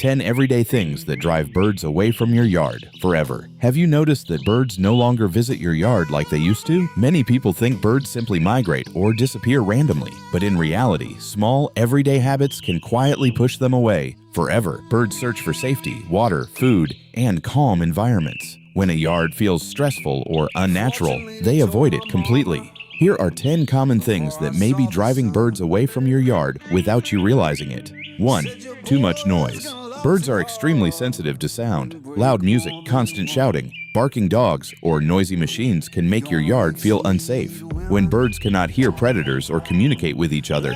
10 everyday things that drive birds away from your yard forever. Have you noticed that birds no longer visit your yard like they used to? Many people think birds simply migrate or disappear randomly, but in reality, small, everyday habits can quietly push them away forever. Birds search for safety, water, food, and calm environments. When a yard feels stressful or unnatural, they avoid it completely. Here are 10 common things that may be driving birds away from your yard without you realizing it. 1. Too much noise. Birds are extremely sensitive to sound. Loud music, constant shouting, barking dogs, or noisy machines can make your yard feel unsafe. When birds cannot hear predators or communicate with each other,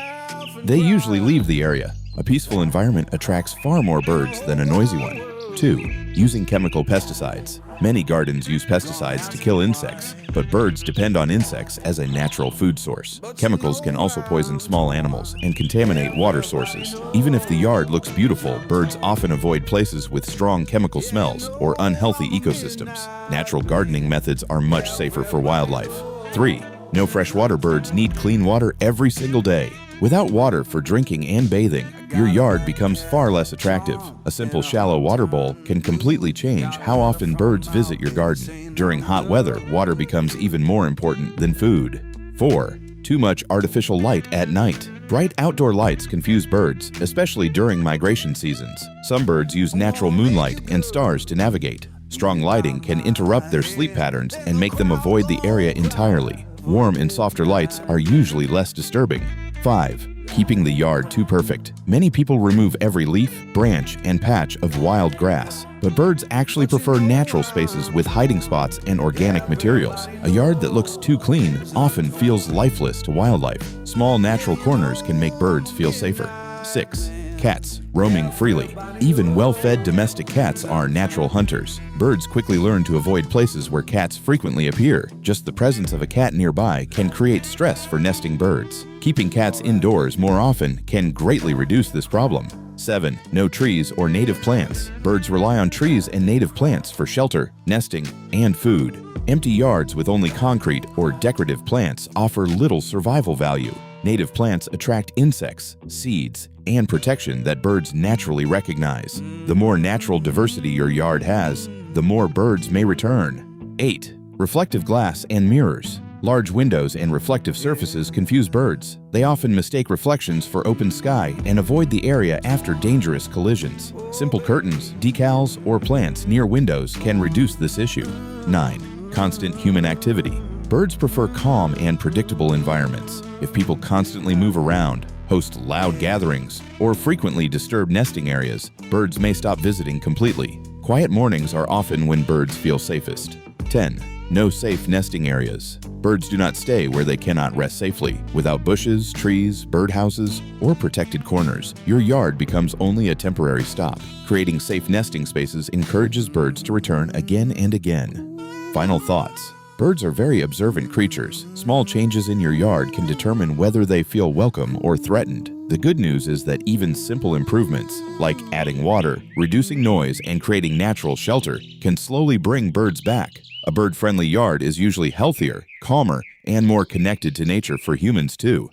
they usually leave the area. A peaceful environment attracts far more birds than a noisy one. 2. Using chemical pesticides. Many gardens use pesticides to kill insects, but birds depend on insects as a natural food source. Chemicals can also poison small animals and contaminate water sources. Even if the yard looks beautiful, birds often avoid places with strong chemical smells or unhealthy ecosystems. Natural gardening methods are much safer for wildlife. 3. No freshwater birds need clean water every single day. Without water for drinking and bathing, your yard becomes far less attractive. A simple shallow water bowl can completely change how often birds visit your garden. During hot weather, water becomes even more important than food. 4. Too much artificial light at night. Bright outdoor lights confuse birds, especially during migration seasons. Some birds use natural moonlight and stars to navigate. Strong lighting can interrupt their sleep patterns and make them avoid the area entirely. Warm and softer lights are usually less disturbing. 5. Keeping the yard too perfect. Many people remove every leaf, branch, and patch of wild grass, but birds actually prefer natural spaces with hiding spots and organic materials. A yard that looks too clean often feels lifeless to wildlife. Small natural corners can make birds feel safer. 6. Cats roaming freely. Even well-fed domestic cats are natural hunters. Birds quickly learn to avoid places where cats frequently appear. Just the presence of a cat nearby can create stress for nesting birds. Keeping cats indoors more often can greatly reduce this problem. 7. No trees or native plants. Birds rely on trees and native plants for shelter, nesting, and food. Empty yards with only concrete or decorative plants offer little survival value. Native plants attract insects, seeds, and protection that birds naturally recognize. The more natural diversity your yard has, the more birds may return. 8. Reflective glass and mirrors. Large windows and reflective surfaces confuse birds. They often mistake reflections for open sky and avoid the area after dangerous collisions. Simple curtains, decals, or plants near windows can reduce this issue. 9. Constant human activity. Birds prefer calm and predictable environments. If people constantly move around, host loud gatherings, or frequently disturb nesting areas, birds may stop visiting completely. Quiet mornings are often when birds feel safest. 10. No safe nesting areas. Birds do not stay where they cannot rest safely. Without bushes, trees, birdhouses, or protected corners, your yard becomes only a temporary stop. Creating safe nesting spaces encourages birds to return again and again. Final thoughts. Birds are very observant creatures. Small changes in your yard can determine whether they feel welcome or threatened. The good news is that even simple improvements, like adding water, reducing noise, and creating natural shelter, can slowly bring birds back. A bird-friendly yard is usually healthier, calmer, and more connected to nature for humans too.